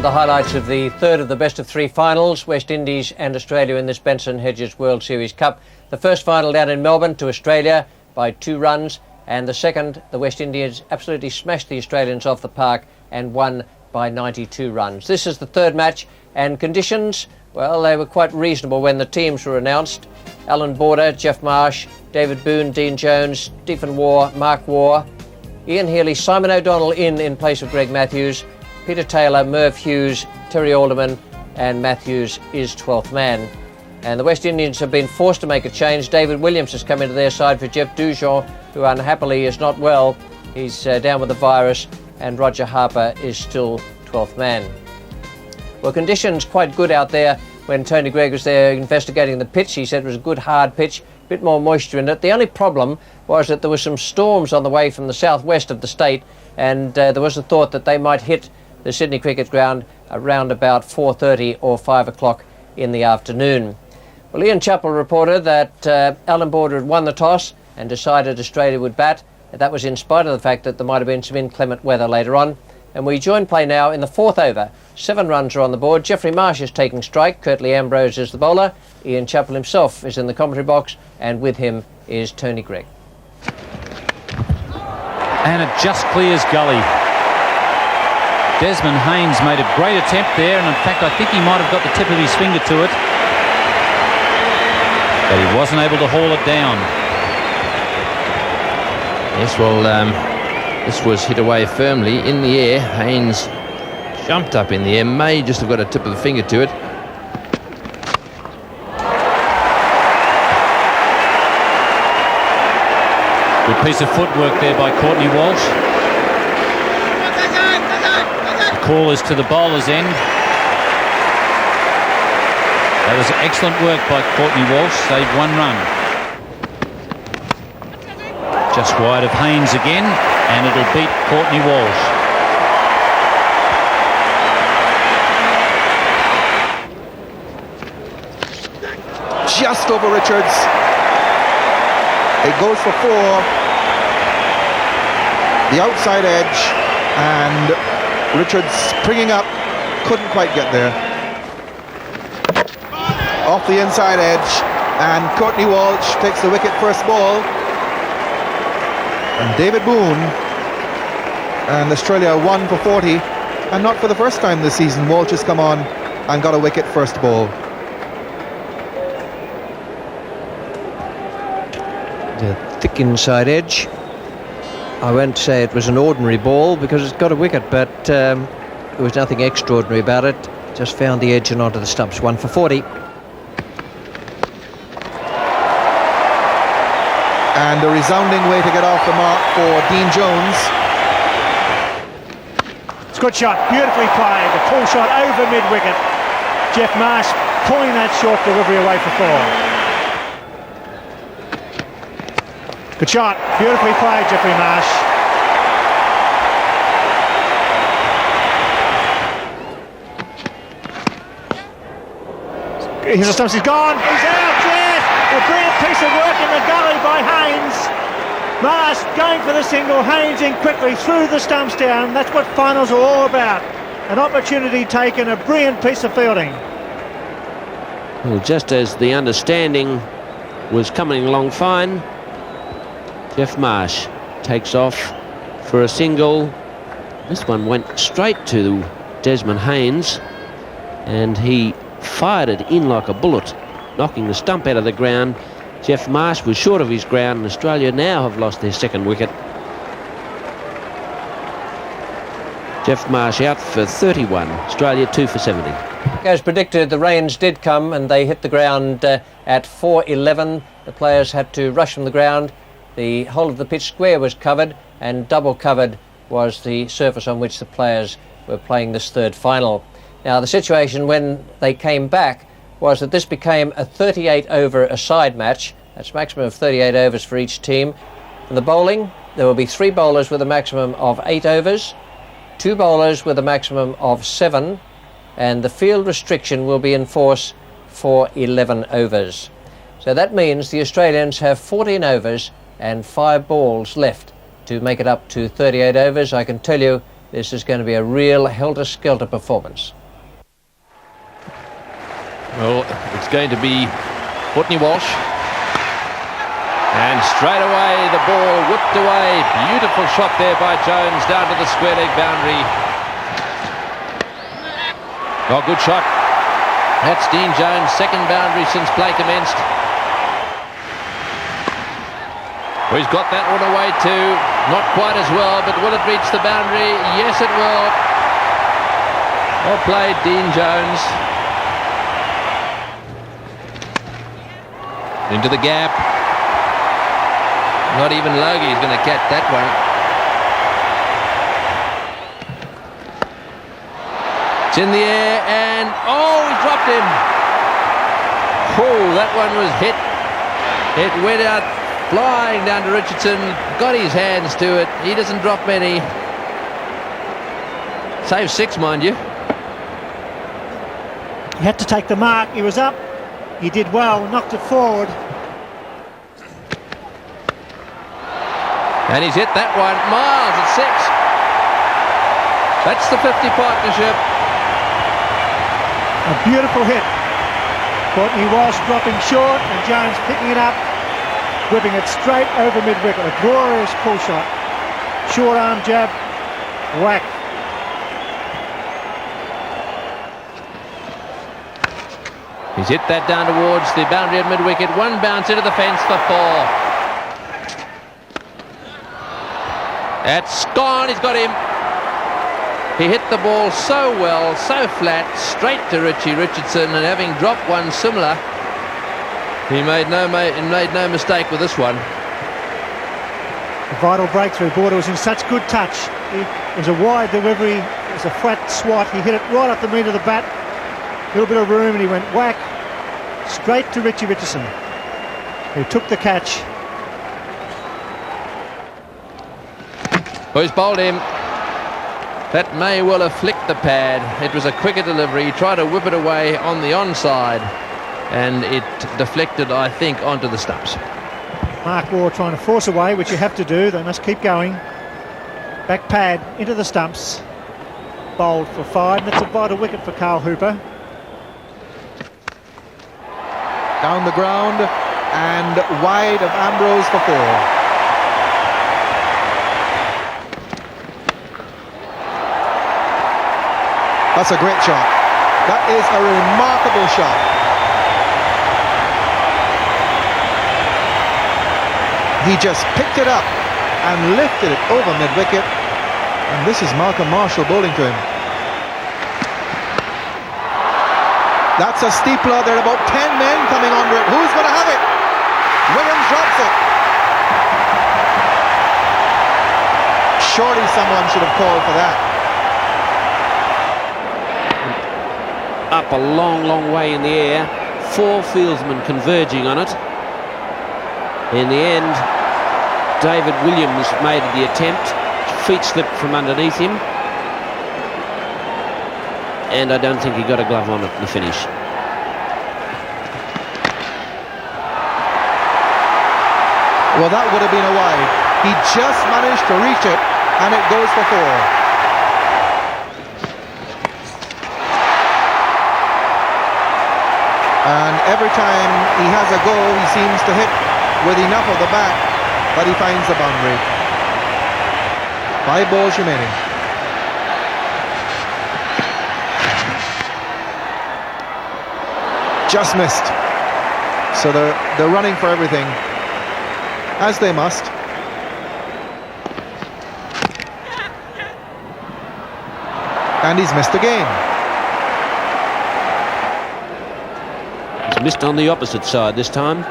the highlights of the third of the best-of-three finals, West Indies and Australia in this Benson Hedges World Series Cup. The first final down in Melbourne to Australia by 2 runs, and the second, the West Indies absolutely smashed the Australians off the park and won by 92 runs. This is the third match, and conditions, well, they were quite reasonable when the teams were announced. Alan Border, Jeff Marsh, David Boone, Dean Jones, Stephen Waugh, Mark Waugh, Ian Healy, Simon O'Donnell in place of Greg Matthews, Peter Taylor, Merv Hughes, Terry Alderman, and Matthews is 12th man. And the West Indians have been forced to make a change. David Williams has come into their side for Jeff Dujon, who unhappily is not well. He's down with the virus, and Roger Harper is still 12th man. Well, conditions quite good out there when Tony Greig was there investigating the pitch. He said it was a good hard pitch, a bit more moisture in it. The only problem was that there were some storms on the way from the southwest of the state, and there was a thought that they might hit the Sydney Cricket Ground around about 4:30 or 5 o'clock in the afternoon. Well, Ian Chappell reported that Alan Border had won the toss and decided Australia would bat. That was in spite of the fact that there might have been some inclement weather later on. And we join play now in the 4th over. 7 runs are on the board. Jeffrey Marsh is taking strike. Curtly Ambrose is the bowler. Ian Chappell himself is in the commentary box, and with him is Tony Greig. And it just clears gully. Desmond Haynes made a great attempt there, and in fact I think he might have got the tip of his finger to it, but he wasn't able to haul it down. Yes, well, this was hit away firmly in the air. Haynes jumped up in the air, may just have got a tip of the finger to it. Good piece of footwork there by Courtney Walsh. The call is to the bowler's end. That was excellent work by Courtney Walsh, saved 1 run. Just wide of Haynes again, and it'll beat Courtney Walsh. Just over Richards. It goes for 4. The outside edge, and Richards springing up, couldn't quite get there. Off the inside edge, and Courtney Walsh takes the wicket first ball. And David Boone, and Australia 1 for 40, and not for the first time this season Walsh has come on and got a wicket first ball. The thick inside edge. I won't say it was an ordinary ball because it's got a wicket, but there was nothing extraordinary about it. Just found the edge and onto the stumps. 1 for 40. And a resounding way to get off the mark for Dean Jones. It's a good shot, beautifully played. The pull shot over mid-wicket. Jeff Marsh pulling that short delivery away for 4. Good shot, beautifully played, Jeffrey Marsh. Here's the stumps, he's gone, he's out, yes! A brilliant piece of work in the gully by Haynes. Marsh going for the single, Haynes in quickly, through the stumps down. That's what finals are all about. An opportunity taken, a brilliant piece of fielding. Well, just as the understanding was coming along fine, Jeff Marsh takes off for a single. This one went straight to Desmond Haynes, and he fired it in like a bullet, knocking the stump out of the ground. Jeff Marsh was short of his ground, and Australia now have lost their 2nd wicket. Jeff Marsh out for 31, Australia 2 for 70. As predicted, the rains did come and they hit the ground at 4:11. The players had to rush from the ground. The whole of the pitch square was covered, and double covered was the surface on which the players were playing this third final. Now, the situation when they came back was that this became a 38 over a side match. That's a maximum of 38 overs for each team. For the bowling, there will be 3 bowlers with a maximum of 8 overs, 2 bowlers with a maximum of 7, and the field restriction will be in force for 11 overs. So that means the Australians have 14 overs and 5 balls left to make it up to 38 overs. I can tell you This is going to be a real helter-skelter performance. Well, it's going to be Courtney Walsh. And straight away, the ball whipped away. Beautiful shot there by Jones down to the square leg boundary. Oh, good shot. That's Dean Jones' second boundary since play commenced. Well, he's got that one away too. Not quite as well, but will it reach the boundary? Yes, it will. Well played, Dean Jones. Into the gap. Not even Logie is going to catch that one. It's in the air and, oh, he dropped him. Oh, that one was hit. It went out flying down to Richardson. Got his hands to it. He doesn't drop many. Save 6, mind you. He had to take the mark. He was up. He did well. Knocked it forward. And he's hit that one. Miles at 6. That's the 50 partnership. A beautiful hit. Courtney Walsh dropping short and Jones picking it up, whipping it straight over mid-wicket. A glorious pull shot. Short arm jab. Whack. He's hit that down towards the boundary at mid-wicket. One bounce into the fence for 4. That's gone, he's got him. He hit the ball so well, so flat, straight to Richie Richardson, and having dropped one similar, he made no mistake with this one. A vital breakthrough. Border was in such good touch. It was a wide delivery, it was a flat swat. He hit it right up the meat of the bat. A little bit of room and he went whack, straight to Richie Richardson, who took the catch. Who's bowled him? That may well have flicked the pad. It was a quicker delivery. He tried to whip it away on the onside and it deflected, I think, onto the stumps. Mark Waugh trying to force away, which you have to do. They must keep going. Back pad into the stumps. Bowled for 5. That's a vital wicket for Carl Hooper. Down the ground and wide of Ambrose for 4. That's a great shot. That is a remarkable shot. He just picked it up and lifted it over mid-wicket. And this is Malcolm Marshall bowling to him. That's a steepler. There are about 10 men coming under it. Who's going to have it? Williams drops it. Surely someone should have called for that. Up a long, long way in the air. 4 fieldsmen converging on it. In the end, David Williams made the attempt. Feet slipped from underneath him. And I don't think he got a glove on it in the finish. Well, that would have been a wide. He just managed to reach it, and it goes for 4. And every time he has a go, he seems to hit with enough of the bat that he finds the boundary. 5 balls remaining. Just missed. So they're running for everything, as they must. And he's missed again. Missed on the opposite side this time.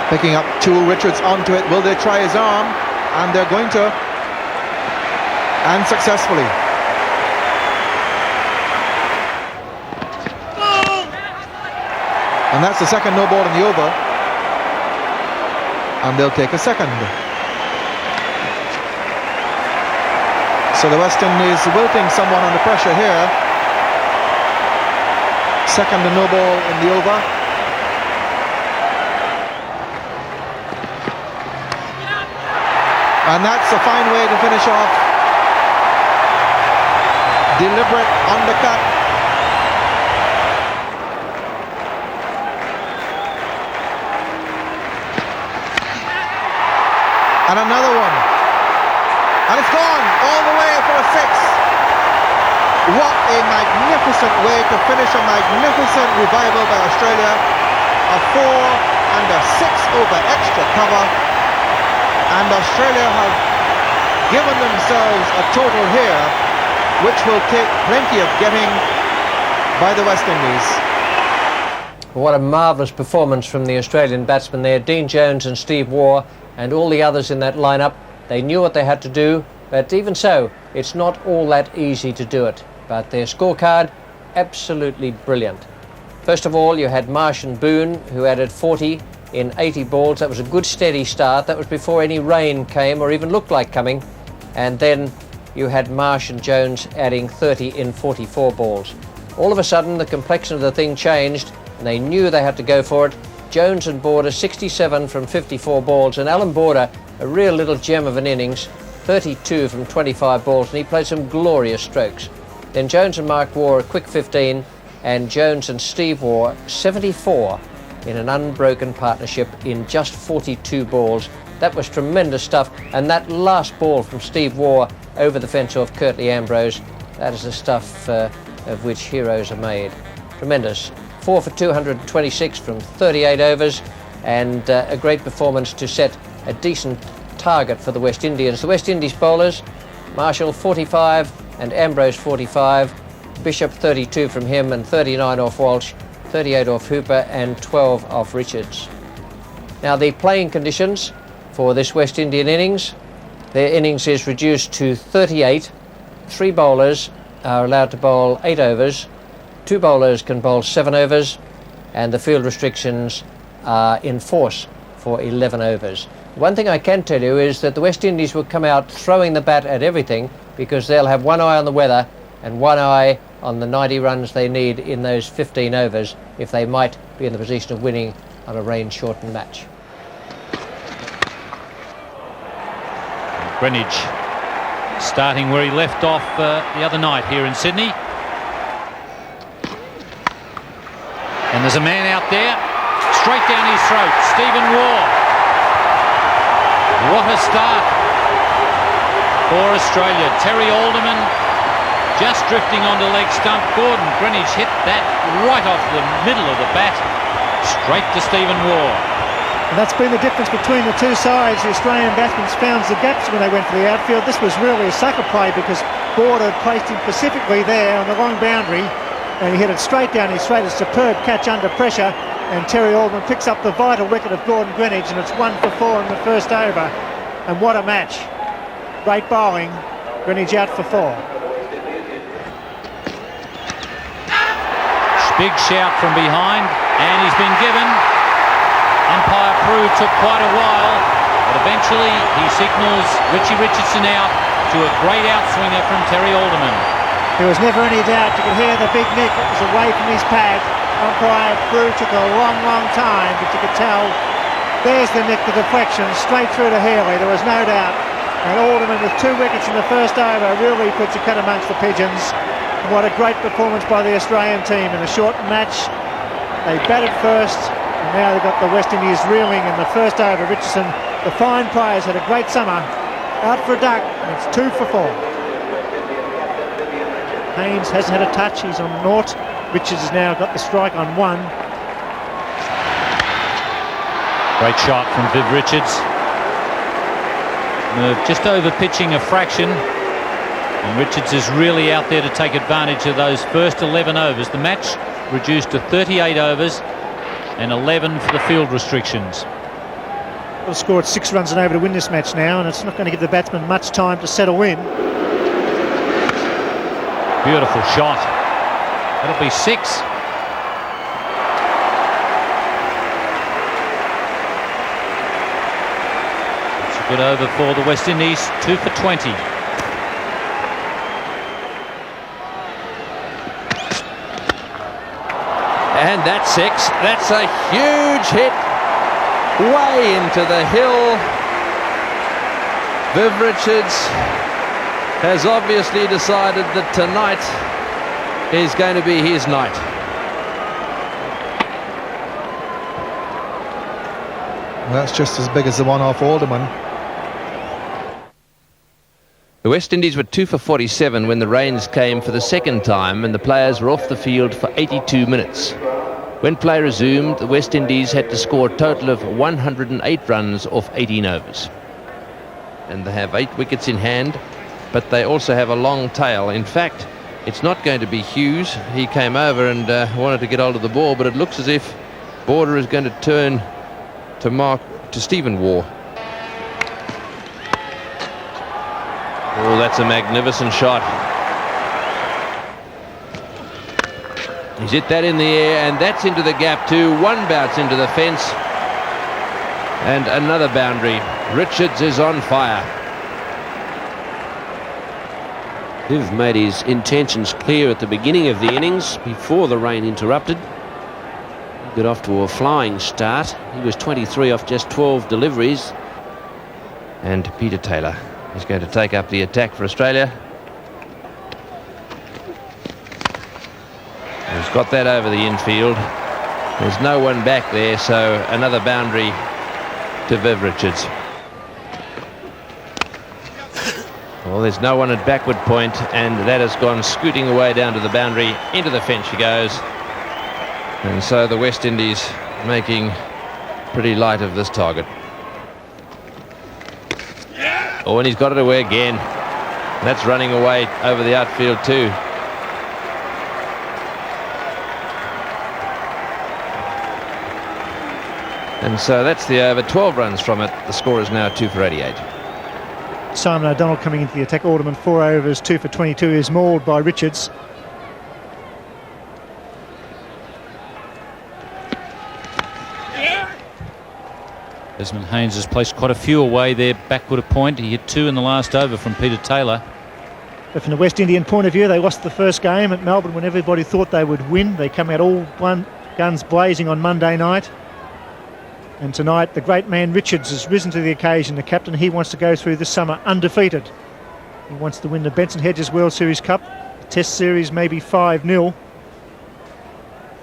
Picking up Toole Richards onto it. Will they try his arm? And they're going to. And successfully. And that's the second no ball in the over. And they'll take a second. So the West Indies wilting someone under pressure here. Second and no ball in the over. And that's a fine way to finish off. Deliberate undercut. And another one. And it's gone all the way for a six. What a magnificent way to finish a magnificent revival by Australia. A 4 and a 6 over extra cover. And Australia have given themselves a total here which will take plenty of getting by the West Indies. What a marvellous performance from the Australian batsmen there. Dean Jones and Steve Waugh and all the others in that lineup. They knew what they had to do, but even so, it's not all that easy to do it. But their scorecard, absolutely brilliant. First of all, you had Marsh and Boone, who added 40 in 80 balls. That was a good steady start. That was before any rain came or even looked like coming. And then you had Marsh and Jones adding 30 in 44 balls. All of a sudden, the complexion of the thing changed, and they knew they had to go for it. Jones and Border 67 from 54 balls, and Alan Border, a real little gem of an innings, 32 from 25 balls, and he played some glorious strokes. Then Jones and Mark Waugh a quick 15, and Jones and Steve Waugh 74 in an unbroken partnership in just 42 balls. That was tremendous stuff, and that last ball from Steve Waugh over the fence off Curtly Ambrose, that is the stuff of which heroes are made. Tremendous. 4 for 226 from 38 overs, and a great performance to set a decent target for the West Indians. The West Indies bowlers, Marshall 45 and Ambrose 45, Bishop 32 from him and 39 off Walsh, 38 off Hooper and 12 off Richards. Now the playing conditions for this West Indian innings, their innings is reduced to 38. 3 bowlers are allowed to bowl 8 overs, 2 bowlers can bowl 7 overs, and the field restrictions are in force for 11 overs. One thing I can tell you is that the West Indies will come out throwing the bat at everything, because they'll have one eye on the weather and one eye on the 90 runs they need in those 15 overs if they might be in the position of winning on a rain-shortened match. Greenwich starting where he left off the other night here in Sydney. And there's a man out there, straight down his throat, Stephen Waugh. What a start for Australia. Terry Alderman just drifting onto leg stump. Gordon Greenwich hit that right off the middle of the bat, straight to Stephen Waugh. And that's been the difference between the two sides. The Australian batsmen found the gaps when they went for the outfield. This was really a sucker play because Border had placed him specifically there on the long boundary, and he hit it straight down his throat. A superb catch under pressure, and Terry Alderman picks up the vital wicket of Gordon Greenwich, and it's 1 for 4 in the first over. And what a match. Great bowling. Greenwich out for 4. Big shout from behind, and he's been given. Umpire Prue took quite a while, but eventually he signals Richie Richardson out to a great outswinger from Terry Alderman. There was never any doubt. You could hear the big nick. It was away from his pad. Umpire Prue took a long time, but you could tell there's the nick, the deflection, straight through to Healy. There was no doubt. And Alderman with 2 wickets in the first over really puts a cut amongst the pigeons. And what a great performance by the Australian team in a short match. They batted first, and now they've got the West Indies reeling in the first over. Richardson, the fine players, had a great summer. Out for a duck, and it's 2 for 4. Haynes hasn't had a touch, he's on 0. Richards has now got the strike on 1. Great shot from Viv Richards. Just over pitching a fraction, and Richards is really out there to take advantage of those first 11 overs. The match reduced to 38 overs and 11 for the field restrictions. They've scored 6 runs and over to win this match now, and it's not going to give the batsman much time to settle in. Beautiful shot. That'll be 6. It's a good over for the West Indies. 2 for 20. And that's 6. That's a huge hit way into the hill. Viv Richards has obviously decided that tonight is going to be his night. That's just as big as the one off Alderman. The West Indies were 2 for 47 when the rains came for the second time and the players were off the field for 82 minutes. When play resumed, the West Indies had to score a total of 108 runs off 18 overs. And they have 8 wickets in hand, but they also have a long tail. In fact, it's not going to be Hughes. He came over and wanted to get hold of the ball, but it looks as if Border is going to turn to Stephen Waugh. Oh, that's a magnificent shot. He's hit that in the air, and that's into the gap too. One bounce into the fence, and another boundary. Richards is on fire. Viv made his intentions clear at the beginning of the innings, before the rain interrupted. He got off to a flying start. He was 23 off just 12 deliveries. And Peter Taylor is going to take up the attack for Australia. He's got that over the infield. There's no one back there, so another boundary to Viv Richards. Well, there's no one at backward point, and that has gone scooting away down to the boundary. Into the fence she goes. And so the West Indies making pretty light of this target. Oh, and he's got it away again. That's running away over the outfield too. And so that's the over. 12 runs from it. The score is now 2 for 88. Simon O'Donnell coming into the attack. Alderman 4 overs, 2 for 22, is mauled by Richards. Desmond Haynes has placed quite a few away there backward a point. He hit 2 in the last over from Peter Taylor. But from the West Indian point of view, they lost the first game at Melbourne when everybody thought they would win. They come out all guns blazing on Monday night. And tonight, the great man Richards has risen to the occasion. The captain, he wants to go through this summer undefeated. He wants to win the Benson Hedges World Series Cup. The Test Series maybe 5-0.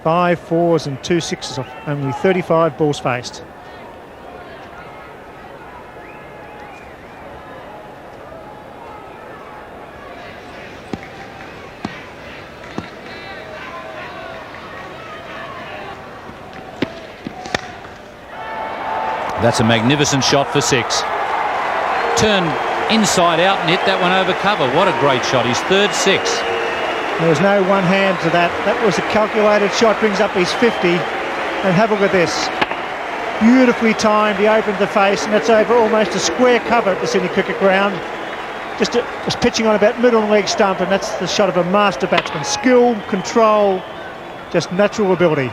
5 4s and 2 6s off only 35 balls faced. That's a magnificent shot for 6. Turned inside out and hit that one over cover. What a great shot. His third 6. There was no one hand to that. That was a calculated shot, brings up his 50. And have a look at this. Beautifully timed. He opened the face, and that's over almost a square cover at the Sydney Cricket Ground. Was pitching on about middle leg stump, and that's the shot of a master batsman. Skill, control, just natural ability.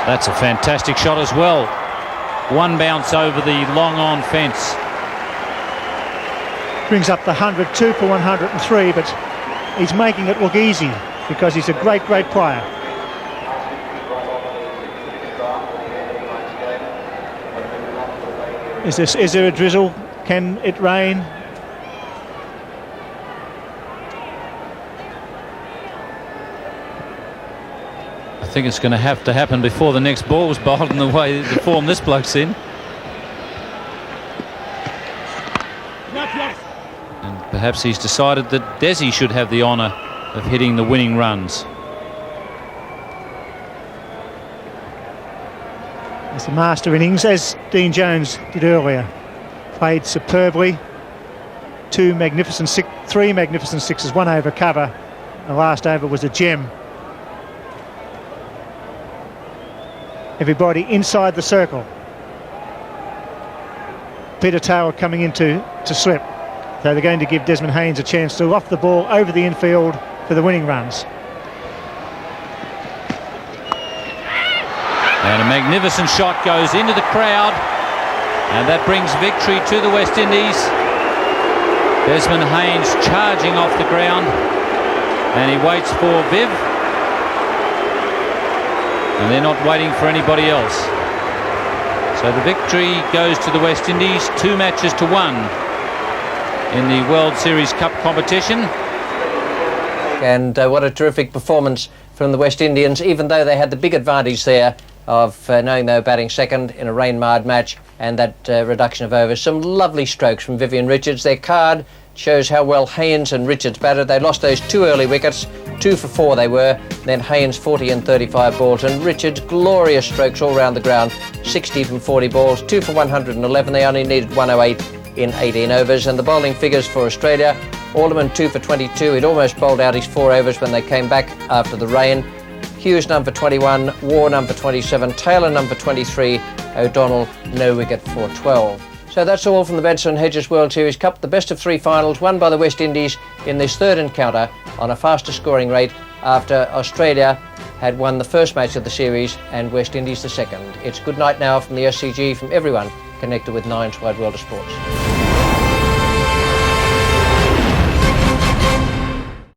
That's a fantastic shot as well. One bounce over the long on fence. Brings up the 100, 2 for 103, but he's making it look easy because he's a great, great player. Is there a drizzle? Can it rain? I think it's going to have to happen before the next ball was bowled in the way, the form this bloke's in. And perhaps he's decided that Desi should have the honour of hitting the winning runs. It's a master innings, as Dean Jones did earlier. Played superbly. 3 magnificent sixes, 1 over cover. The last over was a gem. Everybody inside the circle. Peter Taylor coming in to slip. So they're going to give Desmond Haynes a chance to loft the ball over the infield for the winning runs. And a magnificent shot goes into the crowd. And that brings victory to the West Indies. Desmond Haynes charging off the ground, and he waits for Viv, and they're not waiting for anybody else. So the victory goes to the West Indies, 2 matches to 1 in the World Series Cup competition. And what a terrific performance from the West Indians, even though they had the big advantage there of knowing they were batting second in a rain-marred match, and that reduction of overs. Some lovely strokes from Vivian Richards. Their card shows how well Haynes and Richards batted. They lost those 2 early wickets, 2 for 4 they were. Then Haynes 40 and 35 balls, and Richards glorious strokes all round the ground, 60 from 40 balls, 2 for 111. They only needed 108 in 18 overs. And the bowling figures for Australia: Alderman 2 for 22. He'd almost bowled out his 4 overs when they came back after the rain. Hughes number 21, War number 27, Taylor number 23, O'Donnell no wicket for 12. So that's all from the Benson Hedges World Series Cup, the best of 3 finals won by the West Indies in this third encounter on a faster scoring rate after Australia had won the first match of the series and West Indies the second. It's good night now from the SCG, from everyone connected with Nine's Wide World of Sports.